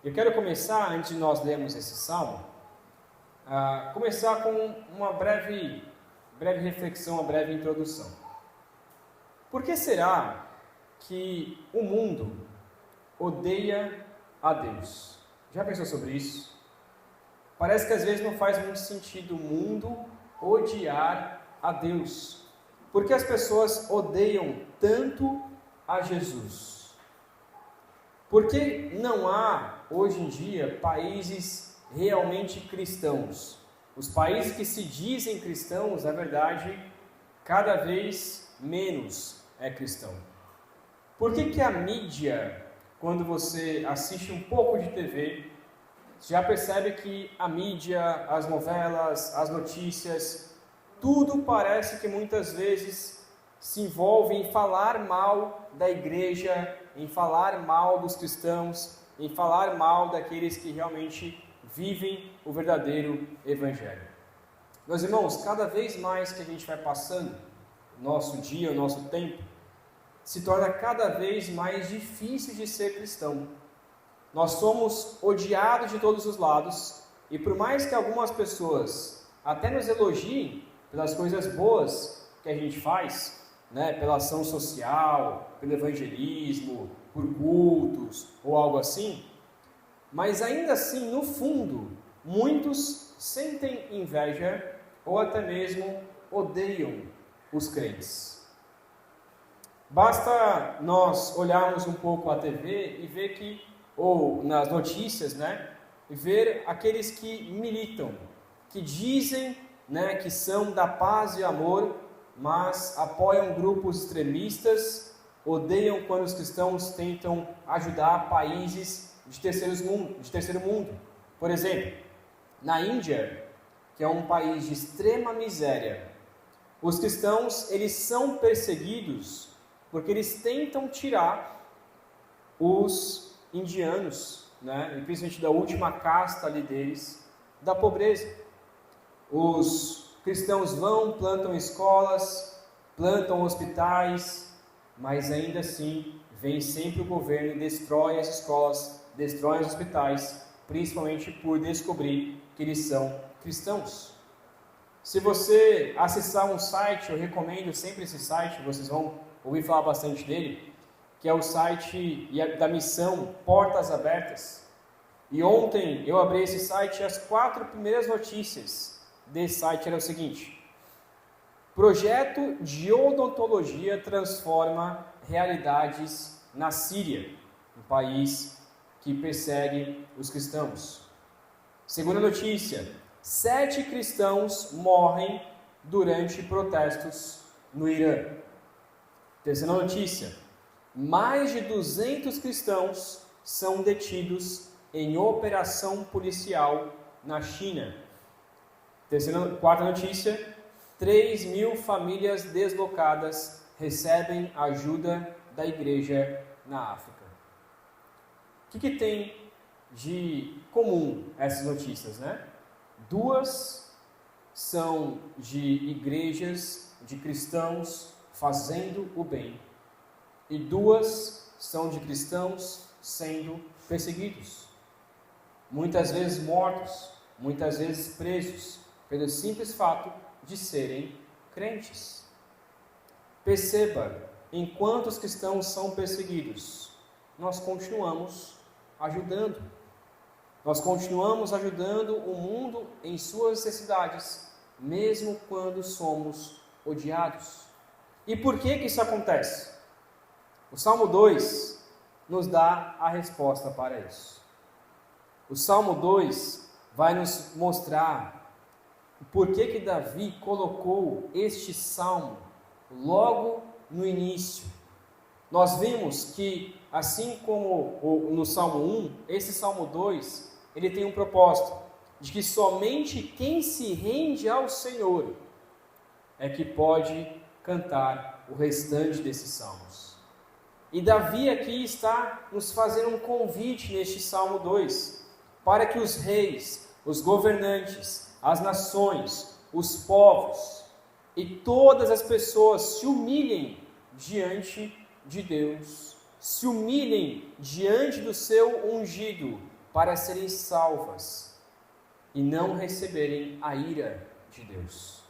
Eu quero começar, antes de nós lermos esse salmo, começar com uma breve reflexão, uma breve introdução. Por que será que o mundo odeia a Deus? Já pensou sobre isso? Parece que às vezes não faz muito sentido o mundo odiar a Deus. Por que as pessoas odeiam tanto a Jesus? Por que não há, hoje em dia, países realmente cristãos? Os países que se dizem cristãos, na verdade, cada vez menos é cristão. Por que a mídia, quando você assiste um pouco de TV, já percebe que a mídia, as novelas, as notícias, tudo parece que muitas vezes se envolve em falar mal da igreja, em falar mal dos cristãos, em falar mal daqueles que realmente vivem o verdadeiro evangelho. Meus irmãos, cada vez mais que a gente vai passando o nosso dia, o nosso tempo, se torna cada vez mais difícil de ser cristão. Nós somos odiados de todos os lados, e por mais que algumas pessoas até nos elogiem pelas coisas boas que a gente faz, pela ação social, pelo evangelismo, por cultos ou algo assim, mas ainda assim, no fundo, muitos sentem inveja ou até mesmo odeiam os crentes. Basta nós olharmos um pouco a TV e ver que, ou nas notícias, e ver aqueles que militam, que dizem que são da paz e amor, mas apoiam grupos extremistas, odeiam quando os cristãos tentam ajudar países de terceiro mundo. Por exemplo, na Índia, que é um país de extrema miséria, os cristãos eles são perseguidos porque eles tentam tirar os indianos, e principalmente da última casta ali deles, da pobreza. Os cristãos vão, plantam escolas, plantam hospitais, mas ainda assim vem sempre o governo e destrói as escolas, destrói os hospitais, principalmente por descobrir que eles são cristãos. Se você acessar um site, eu recomendo sempre esse site, vocês vão ouvir falar bastante dele, que é o site da missão Portas Abertas. E ontem eu abri esse site e as 4 primeiras notícias desse site era o seguinte: projeto de odontologia transforma realidades na Síria, um país que persegue os cristãos. Segunda notícia: 7 cristãos morrem durante protestos no Irã. Terceira notícia: mais de 200 cristãos são detidos em operação policial na China. Quarta notícia: 3.000 famílias deslocadas recebem ajuda da igreja na África. O que tem de comum essas notícias, 2 são de igrejas, de cristãos fazendo o bem, e 2 são de cristãos sendo perseguidos, muitas vezes mortos, muitas vezes presos, pelo simples fato de serem crentes. Perceba, enquanto os cristãos são perseguidos, nós continuamos ajudando. Nós continuamos ajudando o mundo em suas necessidades, mesmo quando somos odiados. E por que isso acontece? O Salmo 2 nos dá a resposta para isso. O Salmo 2 vai nos mostrar por que Davi colocou este salmo logo no início. Nós vimos que, assim como no Salmo 1, esse Salmo 2, ele tem um propósito, de que somente quem se rende ao Senhor é que pode cantar o restante desses salmos. E Davi aqui está nos fazendo um convite neste Salmo 2, para que os reis, os governantes, as nações, os povos e todas as pessoas se humilhem diante de Deus, se humilhem diante do seu ungido, para serem salvas e não receberem a ira de Deus.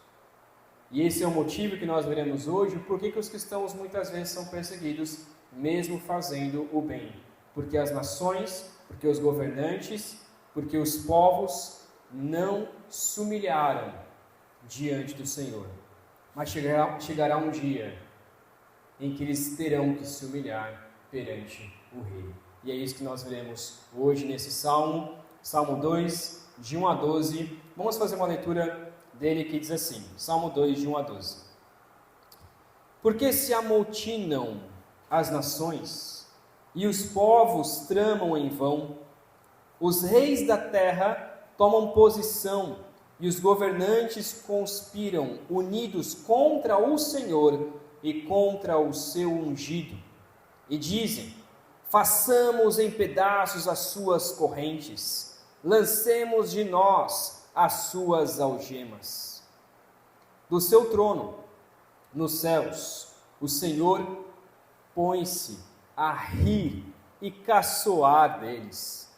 E esse é o motivo que nós veremos hoje, por que os cristãos muitas vezes são perseguidos, mesmo fazendo o bem. Porque as nações, porque os governantes, porque os povos não se humilharam diante do Senhor. Mas chegará um dia em que eles terão que se humilhar perante o Rei. E é isso que nós veremos hoje nesse Salmo, Salmo 2, de 1 a 12. Vamos fazer uma leitura dele que diz assim, Salmo 2, de 1 a 12. Porque se amotinam as nações, e os povos tramam em vão, os reis da terra tomam posição, e os governantes conspiram, unidos contra o Senhor e contra o seu ungido, e dizem: façamos em pedaços as suas correntes, lancemos de nós as suas algemas. Do seu trono, nos céus, o Senhor põe-se a rir e caçoar deles.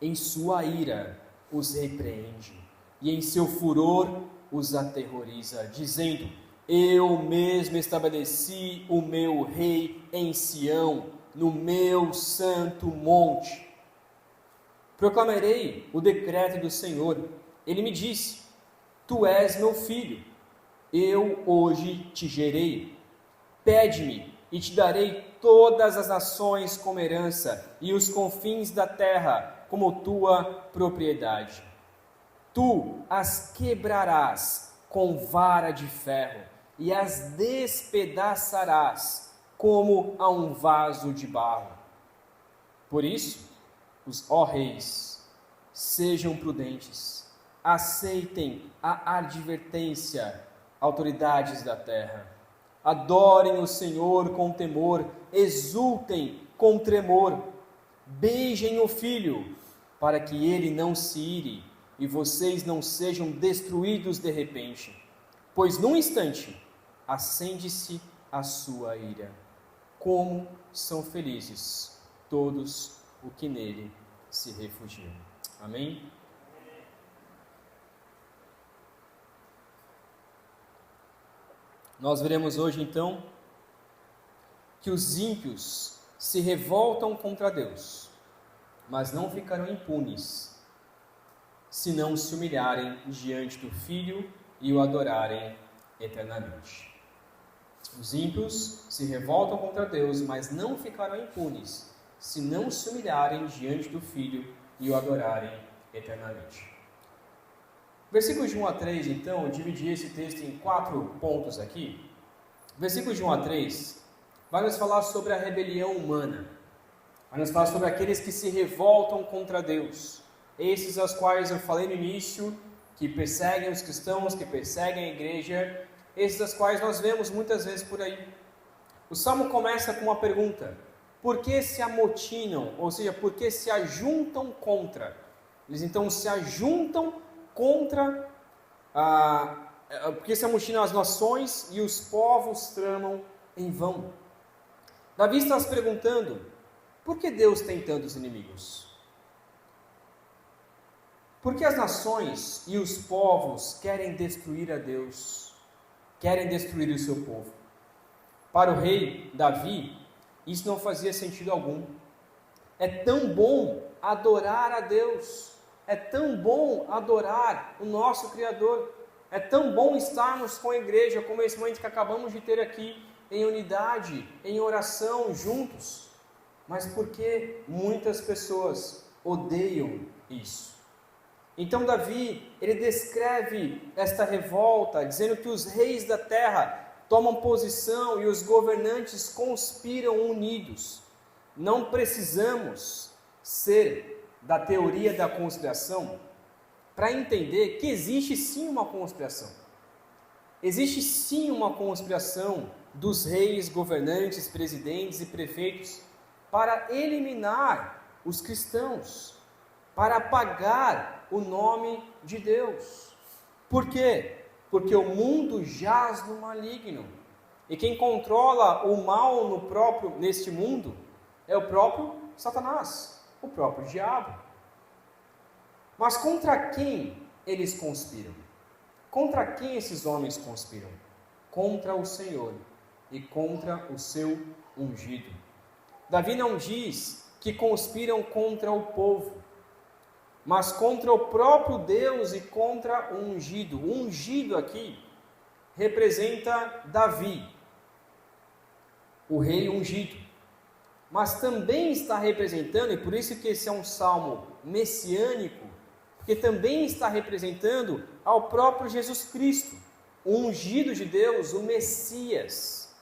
Em sua ira os repreende, e em seu furor os aterroriza, dizendo: eu mesmo estabeleci o meu rei em Sião, no meu santo monte. Proclamarei o decreto do Senhor. Ele me disse: tu és meu filho, eu hoje te gerei. Pede-me e te darei todas as nações como herança, e os confins da terra como tua propriedade. Tu as quebrarás com vara de ferro, e as despedaçarás como a um vaso de barro. Por isso, ó reis, sejam prudentes, aceitem a advertência, autoridades da terra. Adorem o Senhor com temor, exultem com tremor, beijem o Filho, para que ele não se ire e vocês não sejam destruídos de repente, pois num instante acende-se a sua ira. Como são felizes todos os que nele se refugiam. Amém? Nós veremos hoje então que os ímpios se revoltam contra Deus, mas não ficarão impunes se não se humilharem diante do Filho e o adorarem eternamente. Os ímpios se revoltam contra Deus, mas não ficarão impunes se não se humilharem diante do Filho e o adorarem eternamente. Versículos de 1 a 3, então, eu dividi esse texto em 4 pontos aqui. Versículos de 1 a 3 vai nos falar sobre a rebelião humana, vai nos falar sobre aqueles que se revoltam contra Deus, esses aos quais eu falei no início, que perseguem os cristãos, que perseguem a igreja, esses aos quais nós vemos muitas vezes por aí. O Salmo começa com uma pergunta: por que se amotinam? Ou seja, por que se ajuntam contra? Eles então se ajuntam contra, porque se amotinam as nações e os povos tramam em vão. Davi está se perguntando: por que Deus tem tantos inimigos? Por que as nações e os povos querem destruir a Deus? Querem destruir o seu povo? Para o rei Davi, isso não fazia sentido algum. É tão bom adorar a Deus, é tão bom adorar o nosso Criador, é tão bom estarmos com a igreja, como esse momento que acabamos de ter aqui, em unidade, em oração, juntos. Mas por que muitas pessoas odeiam isso? Então Davi, ele descreve esta revolta, dizendo que os reis da terra tomam posição e os governantes conspiram unidos. Não precisamos ser da teoria da conspiração para entender que existe sim uma conspiração. Existe sim uma conspiração dos reis, governantes, presidentes e prefeitos para eliminar os cristãos, para apagar o nome de Deus. Por quê? Porque o mundo jaz no maligno. E quem controla o mal neste mundo é o próprio Satanás, o próprio diabo. Mas contra quem eles conspiram? Contra quem esses homens conspiram? Contra o Senhor e contra o seu ungido. Davi não diz que conspiram contra o povo, mas contra o próprio Deus e contra o ungido. O ungido aqui representa Davi, o rei ungido, mas também está representando, e por isso que esse é um salmo messiânico, porque também está representando ao próprio Jesus Cristo, o ungido de Deus, o Messias.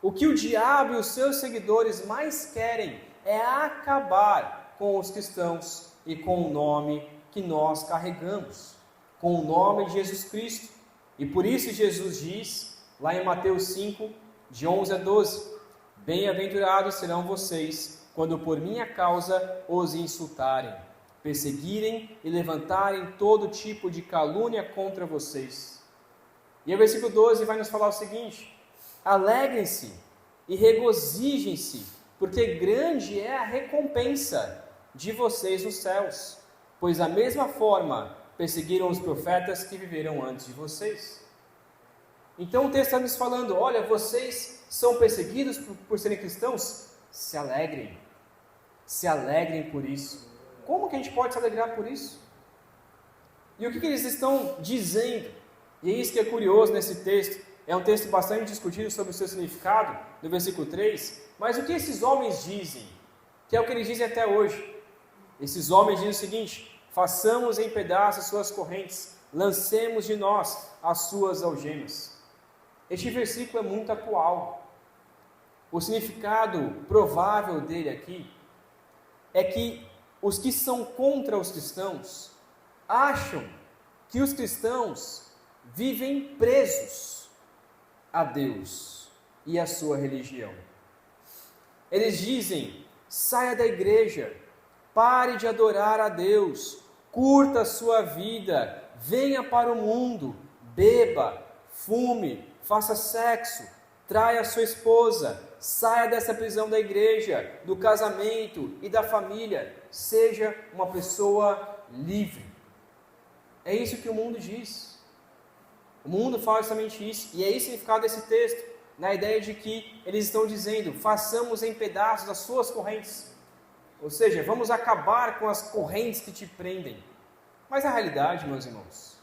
O que o diabo e os seus seguidores mais querem é acabar com os cristãos e com o nome que nós carregamos, com o nome de Jesus Cristo. E por isso Jesus diz, lá em Mateus 5, de 11 a 12, bem-aventurados serão vocês, quando por minha causa os insultarem, perseguirem e levantarem todo tipo de calúnia contra vocês. E o versículo 12 vai nos falar o seguinte: alegrem-se e regozijem-se, porque grande é a recompensa de vocês nos céus, pois da mesma forma perseguiram os profetas que viveram antes de vocês. Então o texto está nos falando, olha, vocês são perseguidos por serem cristãos? Se alegrem por isso. Como que a gente pode se alegrar por isso? E o que eles estão dizendo? E é isso que é curioso nesse texto. É um texto bastante discutido sobre o seu significado, no versículo 3. Mas o que esses homens dizem? Que é o que eles dizem até hoje. Esses homens dizem o seguinte: façamos em pedaços suas correntes, lancemos de nós as suas algemas. Este versículo é muito atual. O significado provável dele aqui é que os que são contra os cristãos acham que os cristãos vivem presos a Deus e a sua religião. Eles dizem: saia da igreja, pare de adorar a Deus, curta a sua vida, venha para o mundo, beba, fume, faça sexo, traia a sua esposa, saia dessa prisão da igreja, do casamento e da família, seja uma pessoa livre. É isso que o mundo diz. O mundo fala justamente isso, e é esse o significado desse texto, na ideia de que eles estão dizendo: façamos em pedaços as suas correntes. Ou seja, vamos acabar com as correntes que te prendem. Mas a realidade, meus irmãos,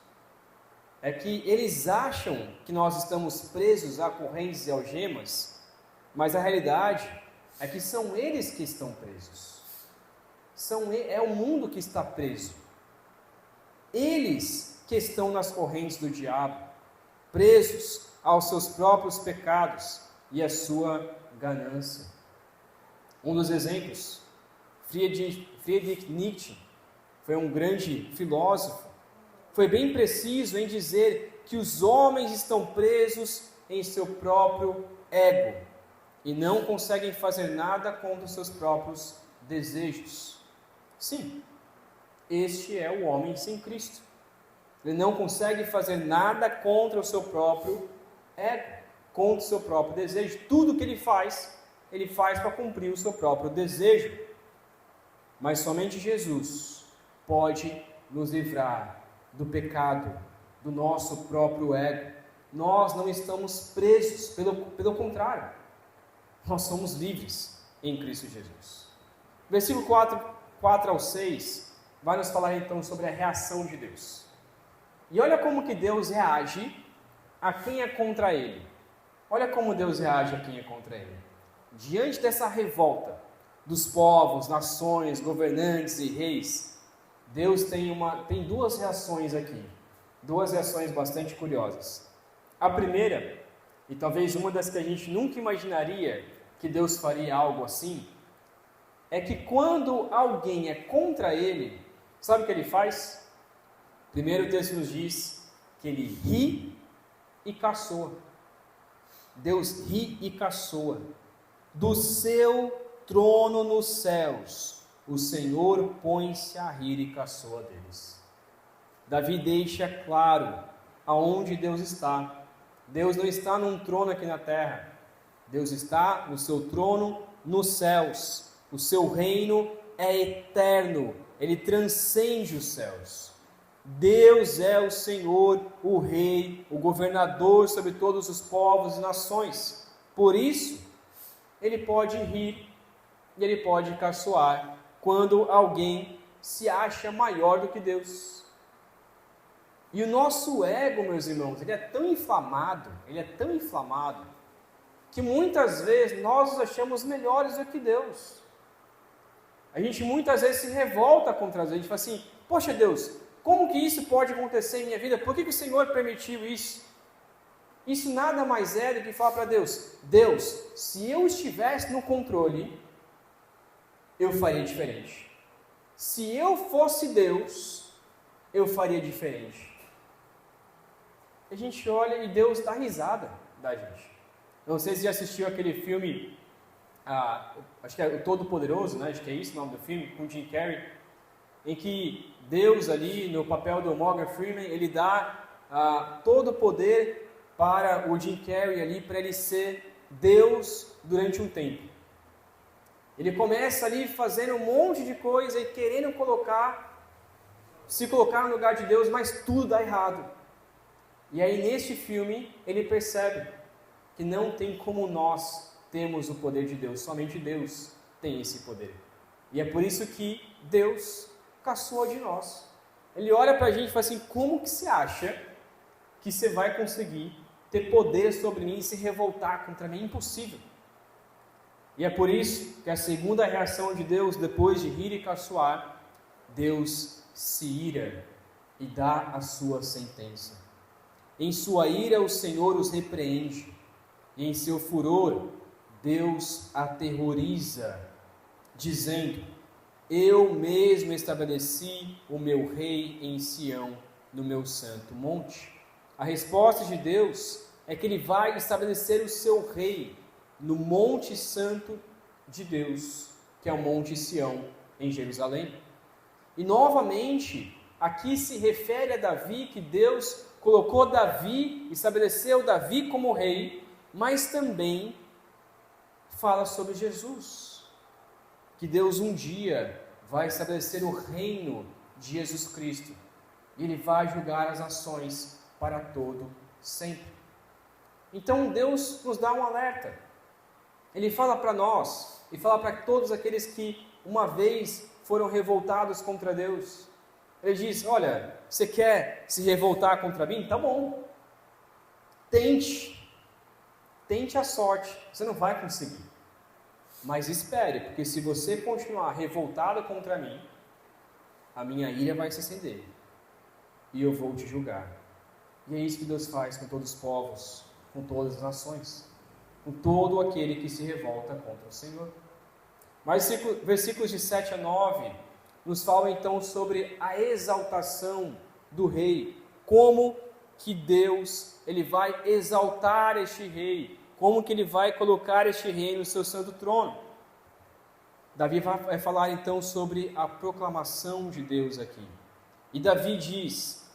é que eles acham que nós estamos presos a correntes e algemas, mas a realidade é que são eles que estão presos. É o mundo que está preso. Eles que estão nas correntes do diabo, presos aos seus próprios pecados e à sua ganância. Um dos exemplos, Friedrich Nietzsche, foi um grande filósofo, foi bem preciso em dizer que os homens estão presos em seu próprio ego e não conseguem fazer nada contra os seus próprios desejos. Sim, este é o homem sem Cristo. Ele não consegue fazer nada contra o seu próprio ego, contra o seu próprio desejo. Tudo que ele faz para cumprir o seu próprio desejo. Mas somente Jesus pode nos livrar do pecado, do nosso próprio ego. Nós não estamos presos, pelo contrário, nós somos livres em Cristo Jesus. Versículo 4 ao 6 vai nos falar então sobre a reação de Deus. E olha como que Deus reage a quem é contra Ele. Olha como Deus reage a quem é contra Ele. Diante dessa revolta dos povos, nações, governantes e reis, Deus tem duas reações aqui. Duas reações bastante curiosas. A primeira, e talvez uma das que a gente nunca imaginaria que Deus faria algo assim, é que quando alguém é contra Ele, sabe o que Ele faz? Primeiro o texto nos diz que Ele ri e caçoa. Deus ri e caçoa. Do seu trono nos céus, o Senhor põe-se a rir e caçoa deles. Davi deixa claro aonde Deus está. Deus não está num trono aqui na terra. Deus está no seu trono nos céus. O seu reino é eterno ele transcende os céus. Deus é o Senhor, o Rei, o governador sobre todos os povos e nações. Por isso, ele pode rir e ele pode caçoar quando alguém se acha maior do que Deus. E o nosso ego, meus irmãos, ele é tão inflamado, que muitas vezes nós nos achamos melhores do que Deus. A gente muitas vezes se revolta contra Deus, a gente fala assim, poxa Deus, como que isso pode acontecer em minha vida? Por que o Senhor permitiu isso? Isso nada mais é do que falar para Deus, Deus, se eu estivesse no controle, eu faria diferente. Se eu fosse Deus, eu faria diferente. A gente olha e Deus dá risada da gente. Não sei se já assistiu aquele filme, acho que é o Todo-Poderoso, né? Acho que é isso o nome do filme, com Jim Carrey, em que Deus ali, no papel do Morgan Freeman, ele dá todo o poder para o Jim Carrey ali, para ele ser Deus durante um tempo. Ele começa ali fazendo um monte de coisa e querendo se colocar no lugar de Deus, mas tudo dá errado. E aí neste filme ele percebe que não tem como nós temos o poder de Deus, somente Deus tem esse poder. E é por isso que Deus caçoa de nós. Ele olha para a gente e fala assim, como que você acha que você vai conseguir ter poder sobre mim e se revoltar contra mim? É impossível. E é por isso que a segunda reação de Deus, depois de rir e caçoar, Deus se ira e dá a sua sentença. Em sua ira o Senhor os repreende, e em seu furor Deus aterroriza, dizendo, eu mesmo estabeleci o meu rei em Sião, no meu santo monte. A resposta de Deus é que ele vai estabelecer o seu rei no monte santo de Deus, que é o monte Sião, em Jerusalém. E novamente, aqui se refere a Davi, que Deus colocou Davi, estabeleceu Davi como rei, mas também fala sobre Jesus, que Deus um dia vai estabelecer o reino de Jesus Cristo, e Ele vai julgar as nações para todo sempre. Então Deus nos dá um alerta, Ele fala para nós, e fala para todos aqueles que uma vez foram revoltados contra Deus. Ele diz, olha, você quer se revoltar contra mim? Tá bom. Tente a sorte. Você não vai conseguir. Mas espere, porque se você continuar revoltado contra mim, a minha ira vai se acender. E eu vou te julgar. E é isso que Deus faz com todos os povos, com todas as nações, com todo aquele que se revolta contra o Senhor. Mas versículos de 7 a 9 nos falam então sobre a exaltação do rei, como que Deus ele vai exaltar este rei, como que ele vai colocar este rei no seu santo trono. Davi vai falar então sobre a proclamação de Deus aqui. E Davi diz,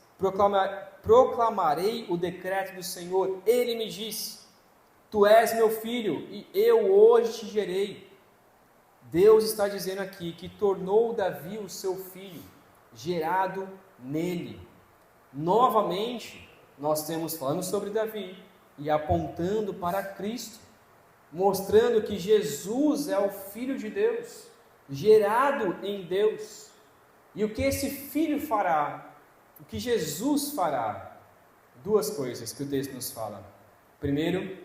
proclamarei o decreto do Senhor, ele me disse, tu és meu filho e eu hoje te gerei. Deus está dizendo aqui que tornou Davi o seu filho, gerado nele. Novamente, nós temos falando sobre Davi e apontando para Cristo, mostrando que Jesus é o Filho de Deus, gerado em Deus. E o que esse Filho fará? O que Jesus fará? Duas coisas que o texto nos fala. Primeiro,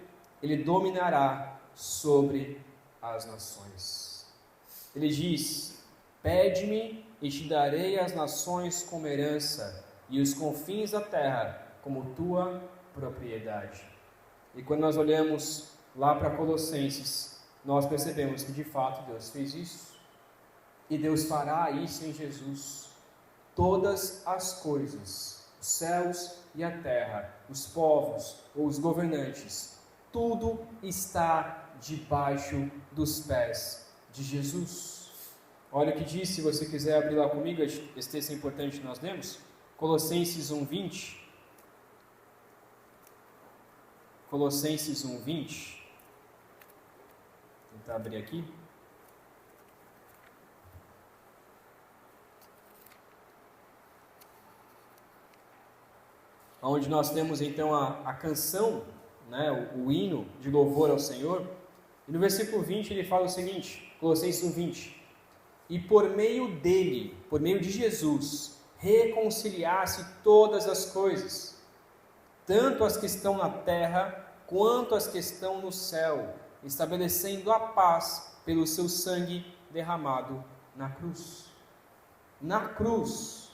ele dominará sobre as nações. Ele diz, pede-me e te darei as nações como herança e os confins da terra como tua propriedade. E quando nós olhamos lá para Colossenses, nós percebemos que de fato Deus fez isso. E Deus fará isso em Jesus. Todas as coisas, os céus e a terra, os povos ou os governantes, tudo está debaixo dos pés de Jesus. Olha o que diz, se você quiser abrir lá comigo, esse texto é importante que nós lemos, Colossenses 1:20. Colossenses 1:20. Vou tentar abrir aqui. onde nós temos então a canção, né, o hino de louvor ao Senhor. E no versículo 20 ele fala o seguinte, Colossenses 1:20: e por meio dele, por meio de Jesus, reconciliasse todas as coisas, tanto as que estão na terra, quanto as que estão no céu, estabelecendo a paz pelo seu sangue derramado na cruz. Na cruz,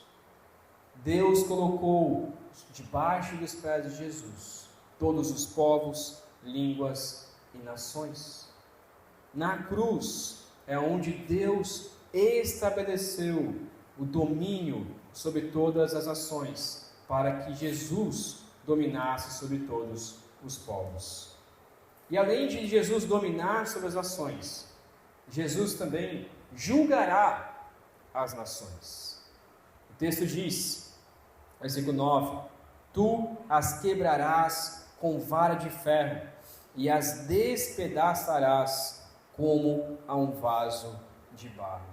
Deus colocou debaixo dos pés de Jesus todos os povos, línguas e nações. Na cruz é onde Deus estabeleceu o domínio sobre todas as nações, para que Jesus dominasse sobre todos os povos. E além de Jesus dominar sobre as nações, Jesus também julgará as nações. O texto diz, versículo 9: tu as quebrarás com vara de ferro e as despedaçarás como a um vaso de barro.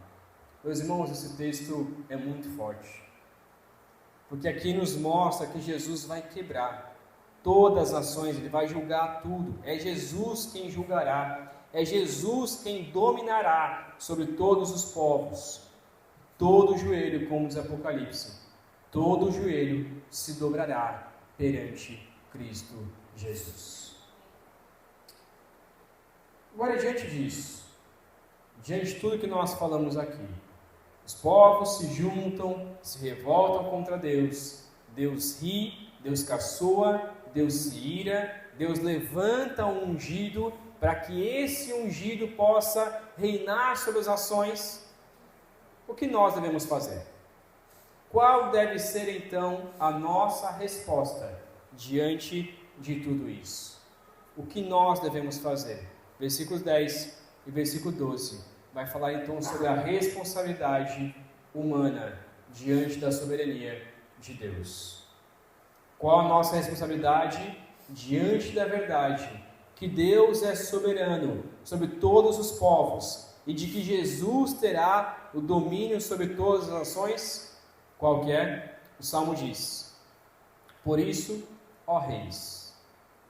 Meus irmãos, esse texto é muito forte, porque aqui nos mostra que Jesus vai quebrar todas as nações, ele vai julgar tudo. É Jesus quem julgará, é Jesus quem dominará sobre todos os povos. Todo joelho, como diz Apocalipse, todo joelho se dobrará perante Cristo Jesus. Agora, diante disso, diante de tudo que nós falamos aqui, os povos se juntam, se revoltam contra Deus, Deus ri, Deus caçoa, Deus se ira, Deus levanta um ungido para que esse ungido possa reinar sobre as nações. O que nós devemos fazer? Qual deve ser então a nossa resposta diante de tudo isso? O que nós devemos fazer? Versículos 10 e versículo 12 vai falar então sobre a responsabilidade humana diante da soberania de Deus. Qual a nossa responsabilidade diante da verdade que Deus é soberano sobre todos os povos e de que Jesus terá o domínio sobre todas as nações? Qual que é? O Salmo diz: por isso, ó reis,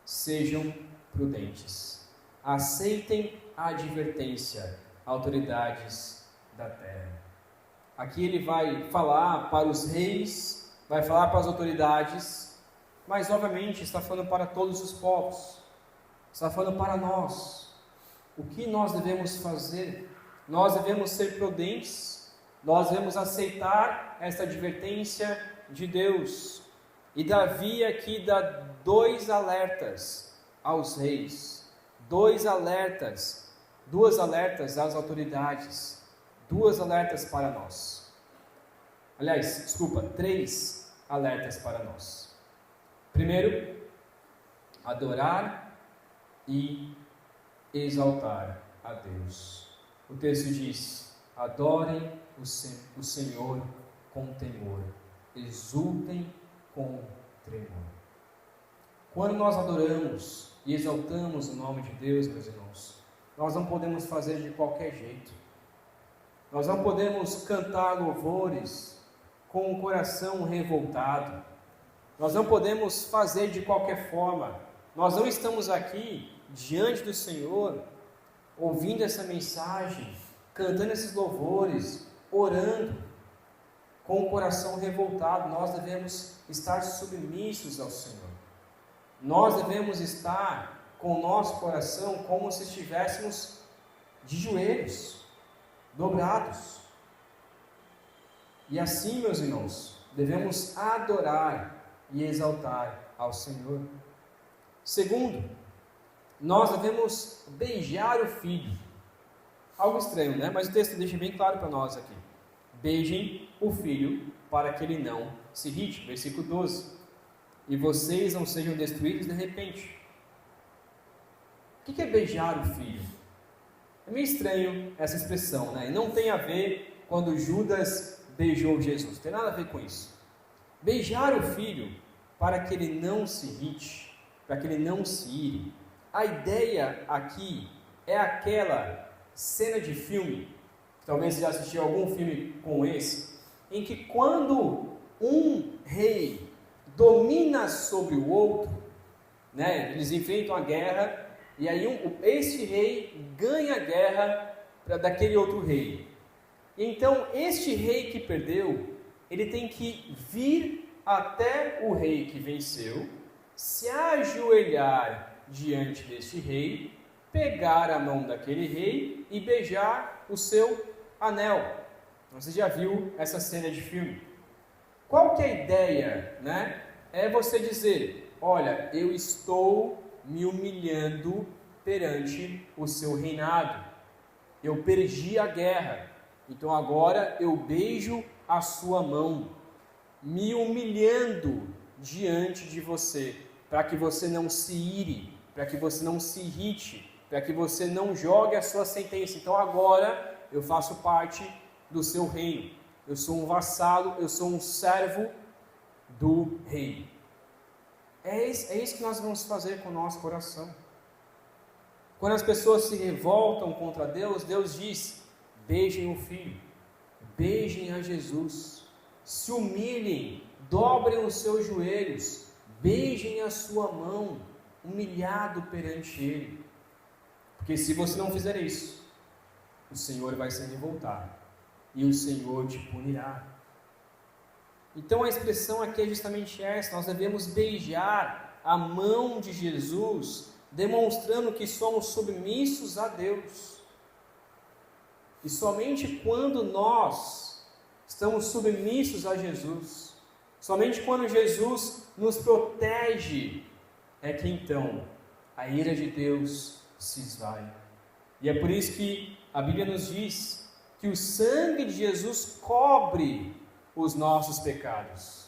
sejam prudentes, aceitem a advertência, autoridades da terra. Aqui ele vai falar para os reis, vai falar para as autoridades, mas obviamente está falando para todos os povos, está falando para nós. O que nós devemos fazer? Nós devemos ser prudentes, nós devemos aceitar esta advertência de Deus. E Davi aqui dá dois alertas aos reis, duas alertas às autoridades, duas alertas para nós. Aliás, desculpa, três alertas para nós. Primeiro, adorar e exaltar a Deus. O texto diz: adorem o Senhor com temor, exultem com tremor. Quando nós adoramos e exaltamos o nome de Deus, meus irmãos, nós não podemos fazer de qualquer jeito. Nós não podemos cantar louvores com o coração revoltado. Nós não podemos fazer de qualquer forma. Nós não estamos aqui diante do Senhor, ouvindo essa mensagem, cantando esses louvores, orando com o coração revoltado. Nós devemos estar submissos ao Senhor. Nós devemos estar com o nosso coração como se estivéssemos de joelhos, dobrados. E assim, meus irmãos, devemos adorar e exaltar ao Senhor. Segundo, nós devemos beijar o filho. Algo estranho, né? Mas o texto deixa bem claro para nós aqui. Beijem o filho para que ele não se irrite. Versículo 12. E vocês não sejam destruídos de repente. O que é beijar o filho? É meio estranho essa expressão, né? E não tem a ver quando Judas beijou Jesus. Não tem nada a ver com isso. Beijar o filho para que ele não se irrite, para que ele não se ire. A ideia aqui é aquela cena de filme, que talvez você já assistiu algum filme com esse, em que quando um rei domina sobre o outro, né? Eles enfrentam a guerra, e aí este rei ganha a guerra daquele outro rei. Então, este rei que perdeu, ele tem que vir até o rei que venceu, se ajoelhar diante deste rei, pegar a mão daquele rei e beijar o seu anel. Você já viu essa cena de filme? Qual que é a ideia, né? É você dizer, olha, eu estou me humilhando perante o seu reinado. Eu perdi a guerra, então agora eu beijo a sua mão, me humilhando diante de você, para que você não se ire, para que você não se irrite, para que você não jogue a sua sentença. Então agora eu faço parte do seu reino. Eu sou um vassalo, eu sou um servo do rei. É isso que nós vamos fazer com o nosso coração. Quando as pessoas se revoltam contra Deus, Deus diz, beijem o Filho, beijem a Jesus, se humilhem, dobrem os seus joelhos, beijem a sua mão, humilhado perante Ele. Porque se você não fizer isso, o Senhor vai se revoltar e o Senhor te punirá. Então a expressão aqui é justamente essa, nós devemos beijar a mão de Jesus, demonstrando que somos submissos a Deus. E somente quando nós estamos submissos a Jesus, somente quando Jesus nos protege, é que então a ira de Deus se esvai. E é por isso que a Bíblia nos diz que o sangue de Jesus cobre os nossos pecados.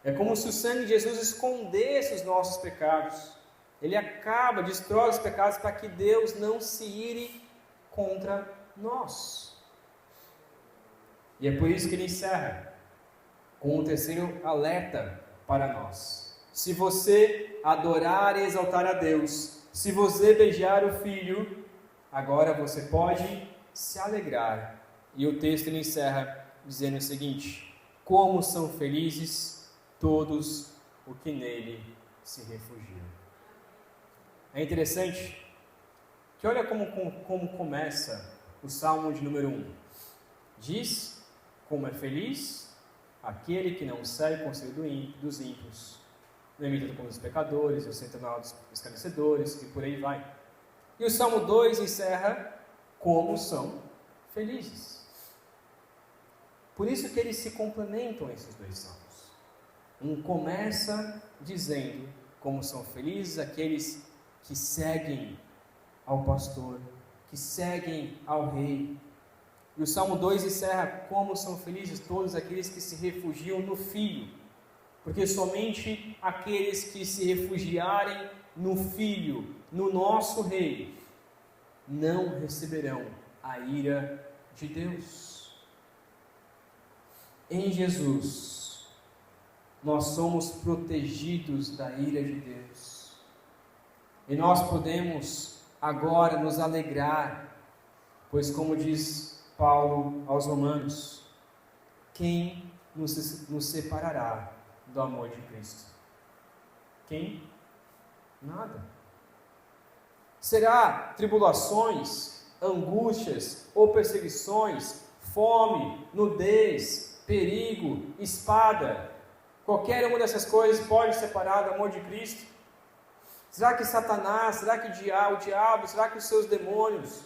É como se o sangue de Jesus escondesse os nossos pecados. Ele acaba, destrói os pecados para que Deus não se ire contra nós. E é por isso que ele encerra com o terceiro alerta para nós. Se você adorar e exaltar a Deus, se você beijar o Filho, agora você pode se alegrar. E o texto ele encerra dizendo o seguinte: como são felizes todos os que nele se refugiam. É interessante que olha como começa o Salmo de número 1. Diz como é feliz aquele que não segue o conselho dos ímpios, não imita como os pecadores, não senta na aula dos escarnecedores, e por aí vai. E o Salmo 2 encerra como são felizes. Por isso que eles se complementam, esses dois salmos. Um começa dizendo como são felizes aqueles que seguem ao pastor, que seguem ao rei. E o Salmo 2 encerra como são felizes todos aqueles que se refugiam no Filho, porque somente aqueles que se refugiarem no Filho, no nosso Rei, não receberão a ira de Deus. Em Jesus, nós somos protegidos da ira de Deus. E nós podemos agora nos alegrar, pois como diz Paulo aos Romanos, quem nos separará do amor de Cristo? Quem? Nada. Será tribulações, angústias ou perseguições, fome, nudez, perigo, espada, qualquer uma dessas coisas pode separar do amor de Cristo? Será que Satanás, será que o diabo, será que os seus demônios,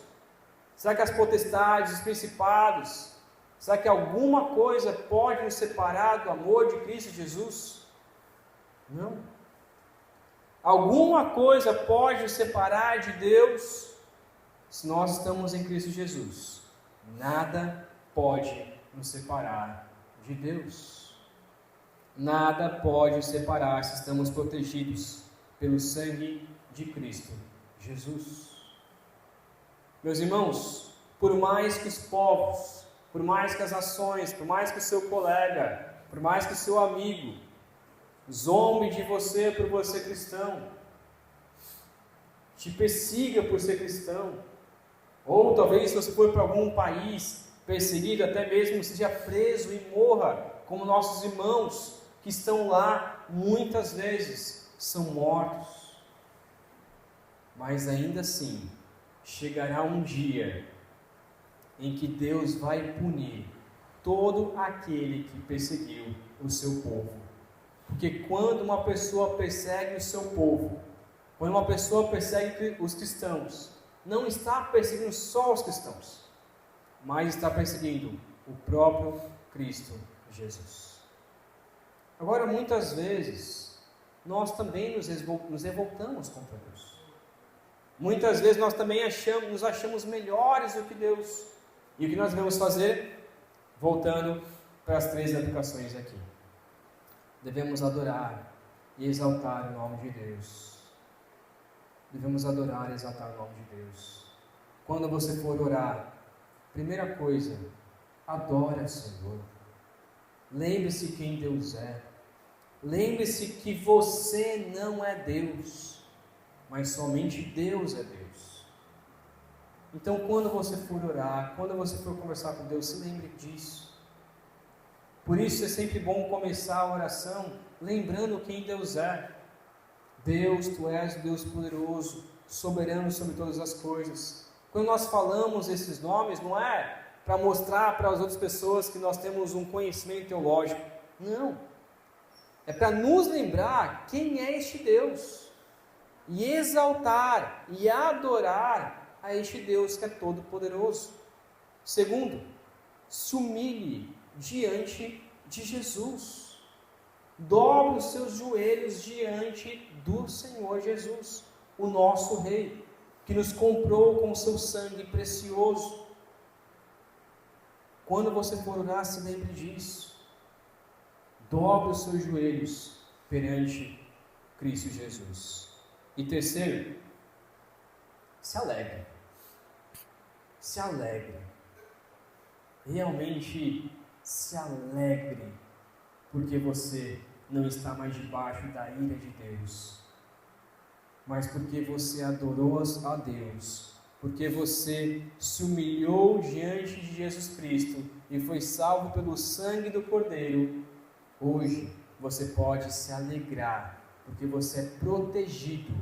será que as potestades, os principados, será que alguma coisa pode nos separar do amor de Cristo Jesus? Não. Alguma coisa pode nos separar de Deus se nós estamos em Cristo Jesus. Nada pode nos separar de Deus. Nada pode nos separar se estamos protegidos pelo sangue de Cristo Jesus. Meus irmãos, por mais que os povos, por mais que as nações, por mais que o seu colega, por mais que o seu amigo zombe de você por você cristão, te persiga por ser cristão, ou talvez se você for para algum país perseguido, até mesmo seja preso e morra, como nossos irmãos que estão lá muitas vezes são mortos. Mas ainda assim, chegará um dia em que Deus vai punir todo aquele que perseguiu o seu povo. Porque quando uma pessoa persegue o seu povo, quando uma pessoa persegue os cristãos, não está perseguindo só os cristãos, mas está perseguindo o próprio Cristo Jesus. Agora, muitas vezes, nós também nos revoltamos contra Deus. Muitas vezes nós também nos achamos melhores do que Deus. E o que nós devemos fazer? Voltando para as 3 aplicações aqui. Devemos adorar e exaltar o nome de Deus. Devemos adorar e exaltar o nome de Deus. Quando você for orar, primeira coisa, adore ao Senhor. Lembre-se quem Deus é. Lembre-se que você não é Deus, mas somente Deus é Deus. Então, quando você for orar, quando você for conversar com Deus, se lembre disso. Por isso é sempre bom começar a oração lembrando quem Deus é. Deus, Tu és o Deus poderoso, soberano sobre todas as coisas. Quando nós falamos esses nomes, não é para mostrar para as outras pessoas que nós temos um conhecimento teológico. Não. É para nos lembrar quem é este Deus. E exaltar e adorar a este Deus que é todo poderoso. Segundo, se humilhe diante de Jesus. Dobre os seus joelhos diante do Senhor Jesus, o nosso Rei, que nos comprou com o seu sangue precioso. Quando você for orar, se lembre disso. Dobre os seus joelhos perante Cristo Jesus. E terceiro, se alegre. Se alegre. Realmente se alegre, porque você não está mais debaixo da ira de Deus, mas porque você adorou a Deus, porque você se humilhou diante de Jesus Cristo e foi salvo pelo sangue do Cordeiro. Hoje você pode se alegrar, porque você é protegido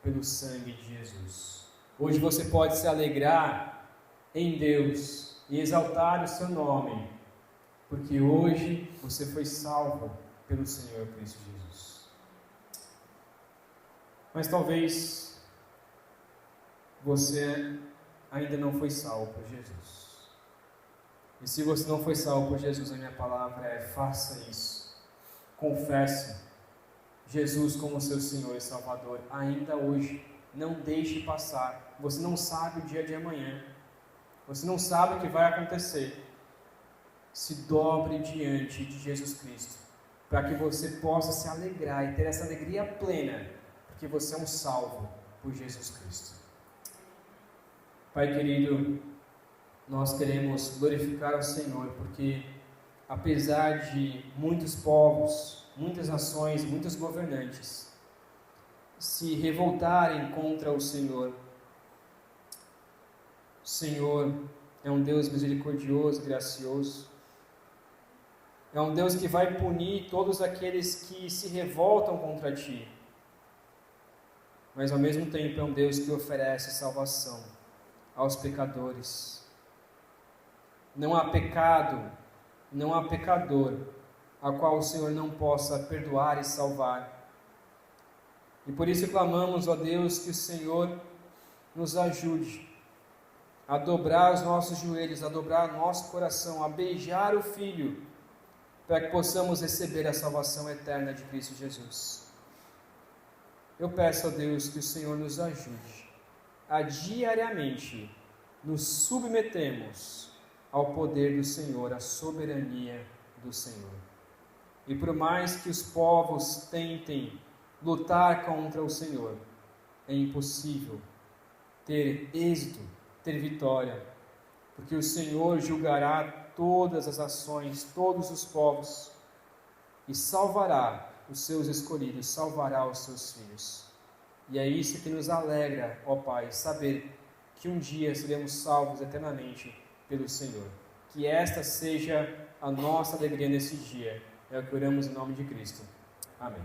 pelo sangue de Jesus. Hoje você pode se alegrar em Deus e exaltar o seu nome, porque hoje você foi salvo pelo Senhor Cristo Jesus. Mas talvez você ainda não foi salvo por Jesus. E se você não foi salvo por Jesus, a minha palavra é: faça isso. Confesse Jesus como seu Senhor e Salvador ainda hoje. Não deixe passar. Você não sabe o dia de amanhã. Você não sabe o que vai acontecer. Se dobre diante de Jesus Cristo, para que você possa se alegrar e ter essa alegria plena, porque você é um salvo por Jesus Cristo. Pai querido, nós queremos glorificar ao Senhor, porque apesar de muitos povos, muitas nações, muitos governantes se revoltarem contra o Senhor é um Deus misericordioso, gracioso. É um Deus que vai punir todos aqueles que se revoltam contra Ti. Mas ao mesmo tempo é um Deus que oferece salvação aos pecadores. Não há pecado, não há pecador a qual o Senhor não possa perdoar e salvar. E por isso clamamos, ó Deus, que o Senhor nos ajude a dobrar os nossos joelhos, a dobrar nosso coração, a beijar o Filho, para que possamos receber a salvação eterna de Cristo Jesus. Eu peço a Deus que o Senhor nos ajude a diariamente nos submetermos ao poder do Senhor, à soberania do Senhor. E por mais que os povos tentem lutar contra o Senhor, é impossível ter êxito, ter vitória, porque o Senhor julgará todas as ações, todos os povos, e salvará os seus escolhidos, salvará os seus filhos. E é isso que nos alegra, ó Pai, saber que um dia seremos salvos eternamente pelo Senhor. Que esta seja a nossa alegria nesse dia. É o que oramos em nome de Cristo. Amém.